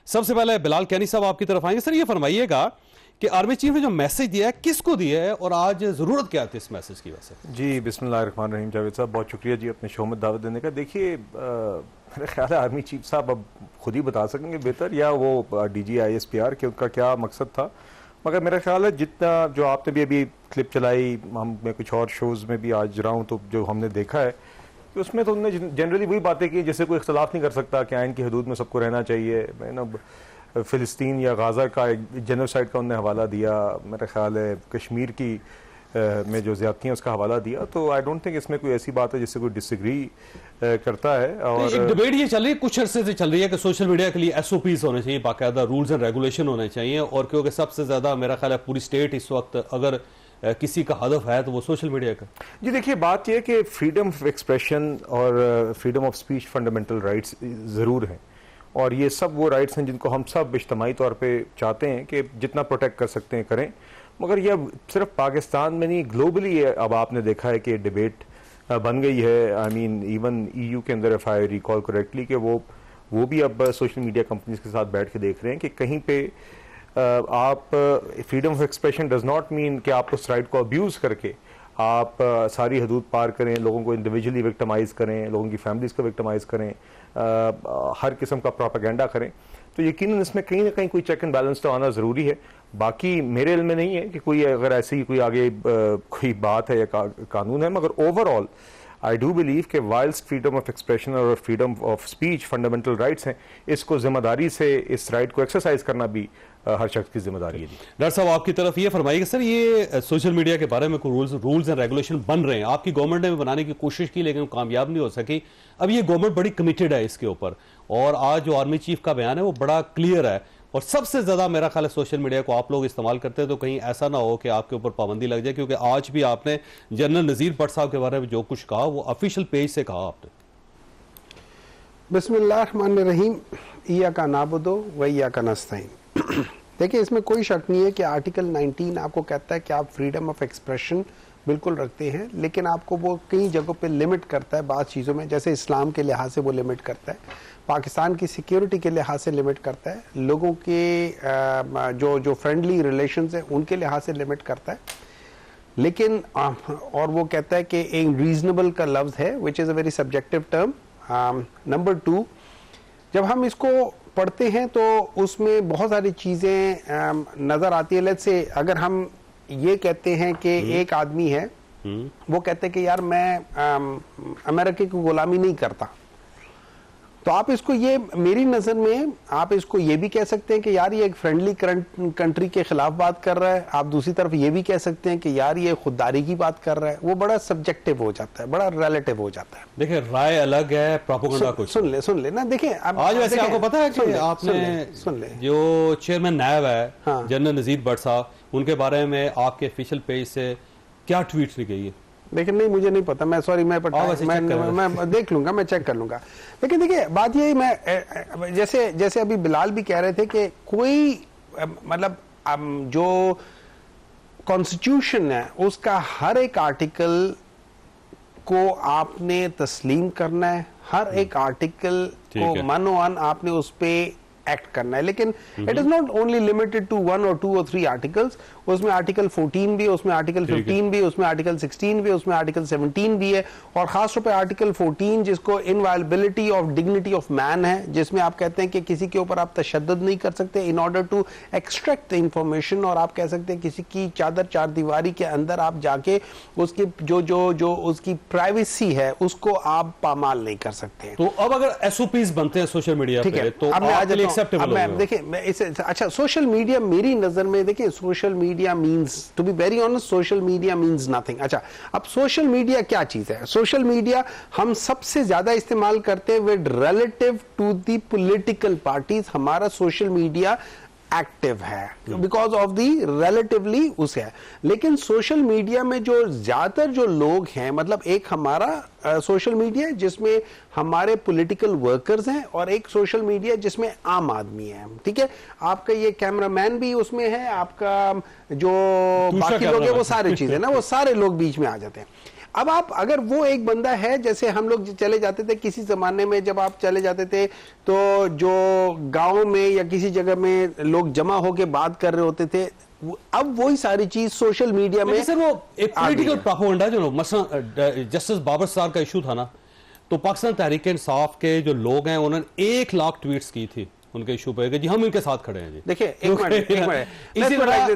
سب سے پہلے بلال کینی صاحب آپ کی طرف آئیں گے. سر یہ فرمائیے گا کہ آرمی چیف نے جو میسج دیا ہے کس کو دیا ہے اور آج ضرورت کیا تھی اس میسج کی وجہ سے؟ جی بسم اللہ الرحمن الرحیم. جاوید صاحب بہت شکریہ جی اپنے شو میں دعوت دینے کا. دیکھیے میرا خیال ہے آرمی چیف صاحب اب خود ہی بتا سکیں گے بہتر, یا وہ D G I S P R کہ ان کا کیا مقصد تھا. مگر میرا خیال ہے جتنا جو آپ نے بھی ابھی کلپ چلائی, میں کچھ اور شوز میں بھی آج رہا ہوں, تو جو ہم نے دیکھا ہے کہ اس میں تو انہوں نے جنرلی وہی باتیں کی جیسے کوئی اختلاف نہیں کر سکتا کہ آئین کی حدود میں سب کو رہنا چاہیے. میں نا فلسطین یا غازہ کا جینوسائیڈ کا انہوں نے حوالہ دیا, میرا خیال ہے کشمیر کی میں جو زیادتیاں اس کا حوالہ دیا. تو آئی ڈونٹ تھنک اس میں کوئی ایسی بات ہے جس سے کوئی ڈس ایگری کرتا ہے. اور ایک ڈبیٹ یہ چل رہی ہے کچھ عرصے سے چل رہی ہے کہ سوشل میڈیا کے لیے ایس او پیز ہونے چاہیے, باقاعدہ رولز اینڈ ریگولیشن ہونے چاہیے, اور کیونکہ سب سے زیادہ میرا خیال ہے پوری اسٹیٹ اس وقت اگر کسی کا ہدف ہے تو وہ سوشل میڈیا کا. جی دیکھیے بات یہ ہے کہ فریڈم آف ایکسپریشن اور freedom of speech fundamental rights ضرور ہیں, اور یہ سب وہ رائٹس ہیں جن کو ہم سب اجتماعی طور پہ چاہتے ہیں کہ جتنا پروٹیکٹ کر سکتے ہیں کریں. مگر یہ اب صرف پاکستان میں نہیں, گلوبلی اب آپ نے دیکھا ہے کہ ڈیبیٹ بن گئی ہے. آئی مین ایون ای یو کے اندر اف آئی ریکال کریکٹلی کہ وہ بھی اب سوشل میڈیا کمپنیز کے ساتھ بیٹھ کے دیکھ رہے ہیں کہ کہیں پہ آپ freedom of expression does not mean کہ آپ اس رائٹ کو ابیوز کر کے آپ ساری حدود پار کریں, لوگوں کو انڈیویجولی وکٹمائز کریں, لوگوں کی فیملیز کو وکٹمائز کریں, ہر قسم کا پروپیگنڈا کریں. تو یقیناً اس میں کہیں نہ کہیں کوئی چیک اینڈ بیلنس تو آنا ضروری ہے. باقی میرے علم میں نہیں ہے کہ کوئی اگر ایسی کوئی آگے کوئی بات ہے یا قانون ہے, مگر over all I do believe کہ وائلس فریڈم آف ایکسپریشن اور freedom of speech fundamental rights ہیں, اس کو ذمہ داری سے اس رائٹ کو ایکسرسائز کرنا بھی ہر شخص کی ذمہ داری ہے. ڈاکٹر صاحب آپ کی طرف یہ فرمائیے کہ سر یہ سوشل میڈیا کے بارے میں کوئی رولز اینڈ ریگولیشن بن رہے ہیں, آپ کی گورنمنٹ نے بھی بنانے کی کوشش کی لیکن کامیاب نہیں ہو سکی. اب یہ گورنمنٹ بڑی کمیٹڈ ہے اس کے اوپر, اور آج جو آرمی چیف کا بیان ہے وہ بڑا کلیئر ہے, اور سب سے زیادہ میرا خیال ہے سوشل میڈیا کو آپ لوگ استعمال کرتے ہیں تو کہیں ایسا نہ ہو کہ آپ کے اوپر پابندی لگ جائے, کیونکہ آج بھی آپ نے جنرل نذیر بٹ صاحب کے بارے میں جو کچھ کہا وہ آفیشیل پیج سے کہا آپ نے. بسم اللہ الرحمن الرحیم. ایاک نعبد و ایاک نستعین. دیکھیں اس میں کوئی شک نہیں ہے کہ آرٹیکل 19 آپ کو کہتا ہے کہ آپ فریڈم آف ایکسپریشن بالکل رکھتے ہیں, لیکن آپ کو وہ کئی جگہوں پہ لمٹ کرتا ہے بعض چیزوں میں, جیسے اسلام کے لحاظ سے وہ لمٹ کرتا ہے, پاکستان کی سیکیورٹی کے لحاظ سے لمٹ کرتا ہے, لوگوں کے جو فرینڈلی ریلیشنز ہیں ان کے لحاظ سے لمٹ کرتا ہے. لیکن اور وہ کہتا ہے کہ ایک ریزنیبل کا لفظ ہے which is a very subjective term. Number 2, جب ہم اس کو پڑھتے ہیں تو اس میں بہت ساری چیزیں نظر آتی ہیں. لیٹس سے اگر ہم یہ کہتے ہیں کہ ایک آدمی ہے وہ کہتے ہیں کہ یار میں امریکہ کی غلامی نہیں کرتا, تو آپ اس کو یہ میری نظر میں آپ اس کو یہ بھی کہہ سکتے ہیں کہ یار یہ ایک فرینڈلی کنٹری کے خلاف بات کر رہا ہے, آپ دوسری طرف یہ بھی کہہ سکتے ہیں کہ یار یہ خودداری کی بات کر رہا ہے. وہ بڑا سبجیکٹو ہو جاتا ہے, بڑا ریلیٹو ہو جاتا ہے. دیکھیں رائے الگ ہے, پروپیگنڈا کچھ. سن لے نا, دیکھیں آج ویسے آپ کو پتا ہے کہ آپ نے جو چیئرمین نیب ہے جنرل نذیر بٹ صاحب, ان کے بارے میں آپ کے آفیشیل پیج سے کیا ٹویٹ لی گئی ہے؟ لیکن نہیں مجھے نہیں پتا, میں سوری میں دیکھ لوں گا, میں چیک کر لوں گا. لیکن دیکھیے بات یہی, میں جیسے ابھی بلال بھی کہہ رہے تھے کہ کوئی مطلب جو کانسٹیٹیوشن ہے اس کا ہر ایک آرٹیکل کو آپ نے تسلیم کرنا ہے, ہر ایک آرٹیکل کو من و ان آپ نے اس پہ ایکٹ کرنا ہے. لیکن it is not only limited to 1 or 2 or 3 articles. اس میں آرٹیکل 14 بھی, اس میں آرٹیکل 15 بھی, اس میں آرٹیکل 16 بھی, اس میں آرٹیکل 17 بھی ہے, اور خاص طور پہ آرٹیکل 14 جس کو انوائلبلٹی آف ڈگنیٹی آف مین ہے, جس میں آپ کہتے ہیں کہ کسی کے اوپر آپ تشدد نہیں کر سکتے in order to extract information, اور آپ کہہ سکتے ہیں کسی کی چار دیواری کے اندر آپ جا کے اس کی جو اس کی پرائیویسی ہے اس کو آپ پامال نہیں کر سکتے. تو اب اگر ایس او پیز بنتے ہیں سوشل میڈیا پہ تو دیکھیں اچھا سوشل میڈیا میری نظر میں, دیکھیں social media means to be very honest social media means nothing. اچھا اب سوشل میڈیا کیا چیز ہے؟ سوشل میڈیا ہم سب سے زیادہ استعمال کرتے ہیں with relative to the political parties. ہمارا سوشل میڈیا ایکٹیو ہے بیکاز آف دی ریلیٹیولی اسے ہے. لیکن سوشل میڈیا میں جو زیادہ تر جو لوگ ہیں, مطلب ایک ہمارا سوشل میڈیا جس میں ہمارے پولیٹیکل ورکرز ہیں, اور ایک سوشل میڈیا جس میں عام آدمی ہیں. ٹھیک ہے, آپ کا یہ کیمرہ مین بھی اس میں ہے, آپ کا جو باقی لوگ ہیں وہ سارے چیزیں نا, وہ سارے لوگ بیچ میں آ جاتے ہیں. اب آپ اگر وہ ایک بندہ ہے, جیسے ہم لوگ چلے جاتے تھے کسی زمانے میں, جب آپ چلے جاتے تھے تو جو گاؤں میں یا کسی جگہ میں لوگ جمع ہو کے بات کر رہے ہوتے تھے, اب وہی ساری چیز سوشل میڈیا میں سر وہ ایک پولیٹیکل پروپیگنڈا جو مثلا جسٹس بابر ستار کا ایشو تھا نا, تو پاکستان تحریک انصاف کے جو لوگ ہیں انہوں نے 1 لاکھ ٹویٹس کی تھی ان کے ایشو پہ کہ جی ہم ان کے ساتھ کھڑے ہیں. جی دیکھیں ایک منٹ, اسی طرح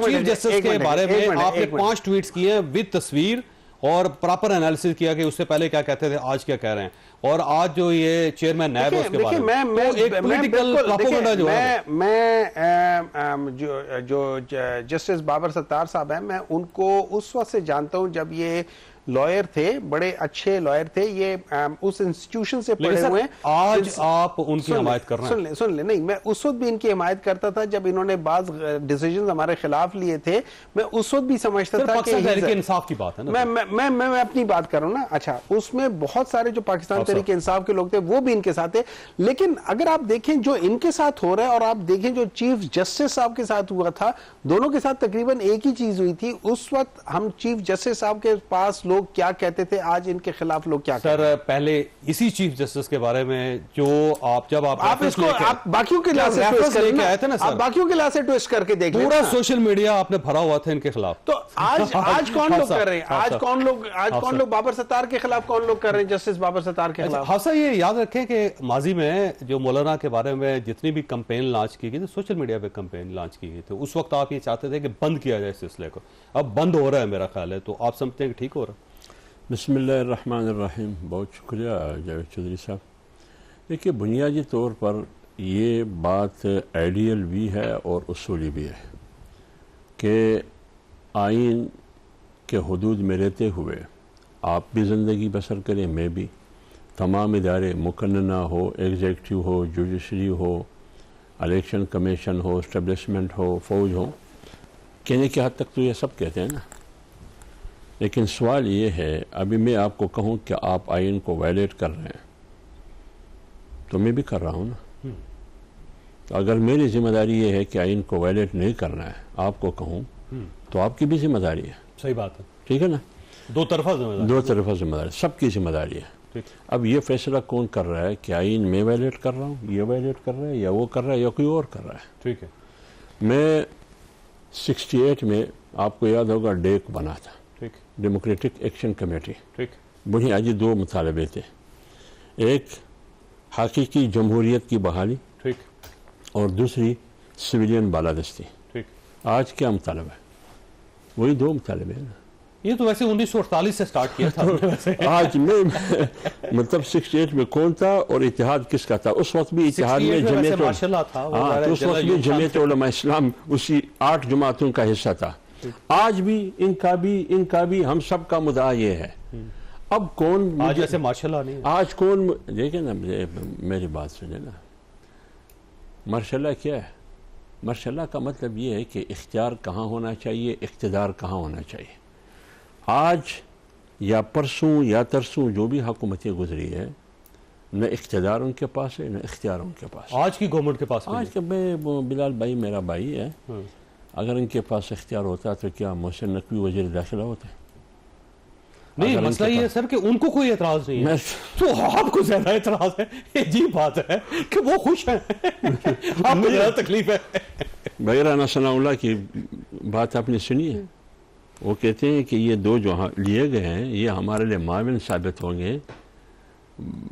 چیف جسٹس کے بارے میں آپ نے 5 ٹویٹس کیے ہیں ود تصویر اور پراپر انالیسس کیا کہ اس سے پہلے کیا کہتے تھے, آج کیا کہہ رہے ہیں, اور آج جو یہ چیئرمین نیب ہے اس کے بارے میں ایک پولیٹیکل پروپیگنڈا جو ہے. میں جو جسٹس بابر ستار صاحب ہیں, میں ان کو اس وقت سے جانتا ہوں جب یہ لائر تھے, بڑے اچھے لائر تھے, یہ اس انسٹیٹیوشن سے پڑھے ہوئے ہیں. آج آپ ان کی حمایت کر رہے ہیں. سن لیں, نہیں میں اس وقت بھی ان کی حمایت کرتا تھا جب انہوں نے بعض ڈیسیجنز ہمارے خلاف لیے تھے, میں اس وقت بھی سمجھتا تھا کہ تحریک انصاف کی بات ہے نا, میں اپنی بات کر رہا ہوں نا. اچھا, اس میں بہت سارے جو پاکستان تحریک انصاف کے لوگ تھے وہ بھی ان کے ساتھ تھے, لیکن اگر آپ دیکھیں جو ان کے ساتھ ہو رہا ہے اور آپ دیکھیں جو چیف جسٹس صاحب کے ساتھ ہوا تھا, دونوں کے ساتھ تقریباً ایک ہی چیز ہوئی تھی. اس وقت ہم چیف جسٹس صاحب کے پاس لوگ کیا کہتے تھے, آج ان کے خلاف لوگ کیا کہتے ہیں. سر پہلے اسی چیف جسٹس کے بارے میں جو جب آپ باقیوں کے لحاظ سے ٹویسٹ کر کے دیکھ لیں, پورا سوشل میڈیا آپ نے بھرا ہوا تھا ان کے خلاف. تو آج کون لوگ کر رہے ہیں, آج کون لوگ بابر ستار کے خلاف, کون لوگ کر رہے ہیں جسٹس بابر ستار کے خلاف. حافظہ یہ یاد رکھیں کہ ماضی میں جو مولانا کے بارے میں جتنی بھی کمپین لانچ کی گئی تھی, سوشل میڈیا پہ کمپین لانچ کی گئی تھی, اس وقت آپ یہ چاہتے تھے کہ بند کیا جائے اس سلسلے کو. اب بند ہو رہا ہے میرا خیال ہے, تو آپ سمجھتے ہیں کہ ٹھیک ہو رہا ہے. بسم اللہ الرحمن الرحیم. بہت شکریہ جاوید چودھری صاحب. دیکھیے بنیادی طور پر یہ بات آئیڈیل بھی ہے اور اصولی بھی ہے کہ آئین کے حدود میں رہتے ہوئے آپ بھی زندگی بسر کریں, میں بھی, تمام ادارے مقننہ ہو, ایگزیکٹو ہو, جوڈیشری ہو, الیکشن کمیشن ہو, اسٹیبلشمنٹ ہو, فوج ہو, کہنے کی حد تک تو یہ سب کہتے ہیں نا. لیکن سوال یہ ہے, ابھی میں آپ کو کہوں کہ آپ آئین کو وائلیٹ کر رہے ہیں تو میں بھی کر رہا ہوں نا. تو اگر میری ذمہ داری یہ ہے کہ آئین کو وائلیٹ نہیں کرنا ہے, آپ کو کہوں تو آپ کی بھی ذمہ داری ہے. صحیح بات ہے, ٹھیک ہے نا, دو طرفہ ذمہ داری, سب کی ذمہ داری ہے. اب یہ فیصلہ کون کر رہا ہے کہ آئین میں وائلیٹ کر رہا ہوں, یہ وائلیٹ کر رہا ہے, یا وہ کر رہا ہے, یا کوئی اور کر رہا ہے. ٹھیک ہے. میں 68 میں آپ کو یاد ہوگا ڈیک بنا تھا, ڈیموکریٹک ایکشن کمیٹی. بنیادی 2 مطالبے تھے, ایک حقیقی جمہوریت کی بحالی اور دوسری سویلین بالادستی. آج کیا مطالبہ ہے؟ وہی 2 مطالبے ہیں نا. یہ تو ویسے 1948 سے سٹارٹ کیا تھا. آج میں مطلب 68 میں کون تھا اور اتحاد کس کا تھا؟ اس وقت بھی اتحاد میں جمعیت علماء اسلام اسی 8 جماعتوں کا حصہ تھا. آج بھی ان کا بھی ہم سب کا مدعا یہ ہے. اب کون آج ایسے ماشاء اللہ نہیں, آج کون دیکھیں نا, میری بات سنیں نا, ماشاء اللہ کیا ہے؟ ماشاء اللہ کا مطلب یہ ہے کہ اختیار کہاں ہونا چاہیے, اقتدار کہاں ہونا چاہیے. آج یا پرسوں یا ترسوں جو بھی حکومتیں گزری ہے, نہ اقتدار ان کے پاس ہے نہ اختیار ان کے پاس. آج کی گورنمنٹ کے پاس, آج کے بلال بھائی میرا بھائی ہے, اگر ان کے پاس اختیار ہوتا تو کیا محسن نقوی وزیر داخلہ ہوتے؟ نہیں, مسئلہ یہ ہے سر کہ ان کو کوئی اعتراض نہیں ہے, تو آپ کو زیادہ اعتراض ہے. عجیب بات ہے کہ وہ خوش ہیں, آپ کو زیادہ تکلیف ہے. بھائی رانا ثناء اللہ کی بات آپ نے سنی ہے, وہ کہتے ہیں کہ یہ 2 جو لیے گئے ہیں یہ ہمارے لیے معاون ثابت ہوں گے.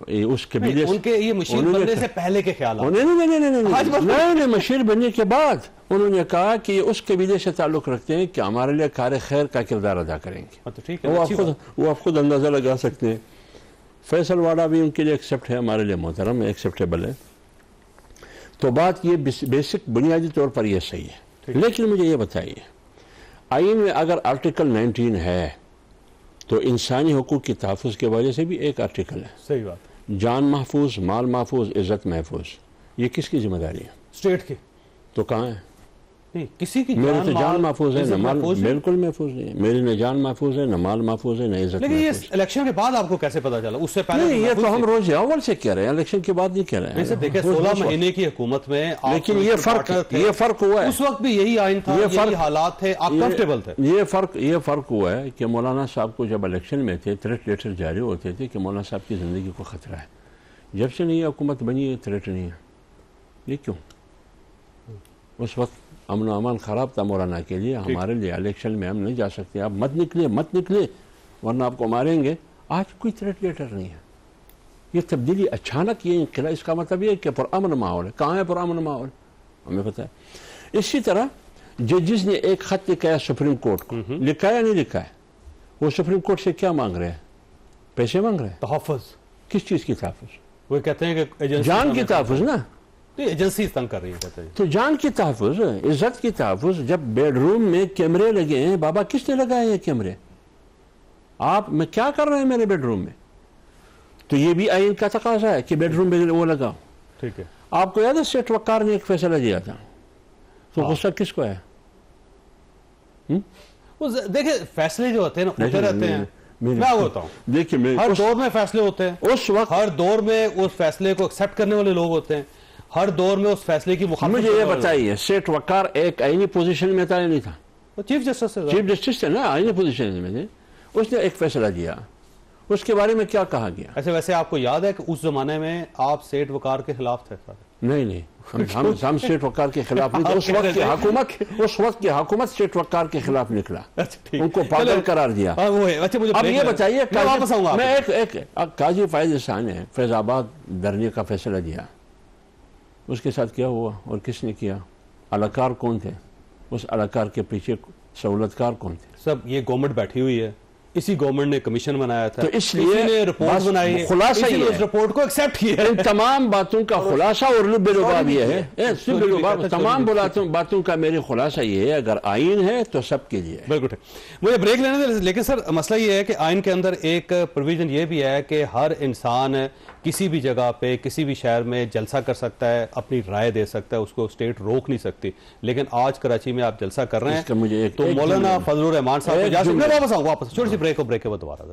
اس قبیلے ان کے یہ مشیر بننے سے پہلے کے خیالات, نہیں, مشیر بننے کے بعد انہوں نے کہا کہ یہ اس قبیلے سے تعلق رکھتے ہیں کہ ہمارے لیے کار خیر کا کردار ادا کریں گے. وہ آپ خود اندازہ لگا سکتے ہیں. فیصل واڑہ بھی ان کے لیے ایکسیپٹ ہے, ہمارے لیے محترم ہے, ایکسیپٹیبل ہے. تو بات یہ بیسک بنیادی طور پر یہ صحیح ہے. لیکن مجھے یہ بتائیے, آئین میں اگر آرٹیکل 19 ہے تو انسانی حقوق کی تحفظ کے وجہ سے بھی ایک آرٹیکل ہے. صحیح بات, جان محفوظ, مال محفوظ, عزت محفوظ. یہ کس کی ذمہ داری ہے؟ اسٹیٹ کی. تو کہاں ہے؟ نہیں کسی کی میری تو جان محفوظ ہے، عزت نہ مال محفوظ ہے۔ بالکل محفوظ نہیں ہے، میری نہ جان محفوظ ہے، نہ مال محفوظ ہے، نہ عزت لیکن یہ محفوظ ہے۔ الیکشن کے بعد آپ کو کیسے پتا چلا؟ اس سے پہلے نہیں، یہ محفوظ تو ہم تھی۔ روز اول سے کہہ رہے ہیں، الیکشن کے بعد نہیں کہہ رہے ویسے ہیں۔ دیکھیں 16 مہینے کی حکومت میں آپ لیکن کو یہ ایک فرق پارٹنر تھے، یہ فرق ہوا ہے، اس وقت بھی یہی آئین تھا، یہی حالات تھے، آپ کمفرٹیبل تھے۔ یہ فرق ہوا ہے کہ مولانا صاحب کو جب الیکشن میں تھے تھریٹ لیٹر جاری ہوتے تھے کہ مولانا صاحب کی زندگی کو خطرہ ہے۔ جب سے نہیں حکومت بنی ہے تھریٹ نہیں ہے۔ یہ کیوں؟ اس وقت امن و امان خراب تھا مولانا کے لیے، ہمارے لیے الیکشن میں ہم نہیں جا سکتے، آپ مت نکلے ورنہ آپ کو ماریں گے۔ آج کوئی تھریٹ لیٹر نہیں ہے۔ یہ تبدیلی اچانک، یہ انقلاب، اس کا مطلب یہ ہے کہ پرامن ماحول ہے۔ کہاں ہے پرامن ماحول؟ ہمیں پتہ ہے۔ اسی طرح ججز نے ایک خط لکھا ہے سپریم کورٹ کو، لکھا یا نہیں لکھا ہے؟ وہ سپریم کورٹ سے کیا مانگ رہے ہیں؟ پیسے مانگ رہے ہیں۔ تحفظ، کس چیز کی تحفظ؟ وہ کہتے ہیں کہ جان کی تحفظ نا۔ ایجنسی تنگ کر رہی ہے، کہتے ہیں۔ تو جان کی تحفظ، عزت کی تحفظ۔ جب بیڈ روم میں کیمرے لگے ہیں، بابا کس نے لگائے یہ کیمرے؟ آپ میں کیا کر رہے ہیں میرے بیڈ روم میں؟ تو یہ بھی آئین کا تقاضا ہے کہ بیڈ روم میں وہ لگاؤ۔ ٹھیک ہے۔ آپ کو یاد ہے سیٹ وقار نے ایک فیصلہ دیا تھا، تو غصہ کس کو ہے؟ دیکھیں فیصلے جو ہوتے ہیں نا ہوتے رہتے ہیں، میں ہوتا ہوں، دیکھیے ہر دور میں فیصلے ہوتے ہیں، اس وقت ہر دور میں اس فیصلے کو ایکسیپٹ کرنے والے لوگ ہوتے ہیں، ہر دور میں اس فیصلے کی مخالفت مجھے یہ بتائیے، سیٹ وقار ایک آئینی پوزیشن میں تھا یا نہیں تھا؟ چیف جسٹس سے چیف جسٹس تھے نا، آئینی پوزیشن میں تھے۔ اس نے ایک فیصلہ دیا، اس کے بارے میں کیا کہا گیا؟ ویسے آپ کو یاد ہے کہ اس زمانے میں آپ سیٹ وقار کے خلاف تھے سارے؟ نہیں، ہم سیٹ وقار کے خلاف نہیں تھے۔ اس وقت کی حکومت سیٹ وقار کے خلاف نکلا، ان کو پاگل قرار دیا۔ اب یہ بتائیے، میں ایک قاضی فائز احسان نے فیض آباد دھرنے کا فیصلہ دیا، اس کے ساتھ کیا ہوا اور کس نے کیا؟ الاکار کون تھے؟ اس الاکار کے پیچھے سہولتکار کون تھے؟ سب یہ گورنمنٹ بیٹھی ہوئی ہے، اسی گورنمنٹ نے کمیشن بنایا تھا، تو اس لیے اسی نے رپورٹ بنائی ہے، خلاصہ اسی نے یہ اس رپورٹ کو ایکسیپٹ کیا ہے۔ ان تمام باتوں کا خلاصہ اور لب لباب یہ ہے، تمام باتوں کا میری خلاصہ یہ ہے، اگر آئین ہے تو سب کے لیے ہے۔ بالکل ٹھیک۔ مجھے بریک لینے دیں، لیکن سر مسئلہ یہ ہے کہ آئین کے اندر ایک پروویژن یہ بھی ہے کہ ہر انسان کسی بھی جگہ پہ کسی بھی شہر میں جلسہ کر سکتا ہے، اپنی رائے دے سکتا ہے، اس کو اسٹیٹ روک نہیں سکتی۔ لیکن آج کراچی میں آپ جلسہ کر رہے ہیں، تو مولانا فضل الرحمان صاحب واپس چھوٹی سی بریک کے بعد دوبارہ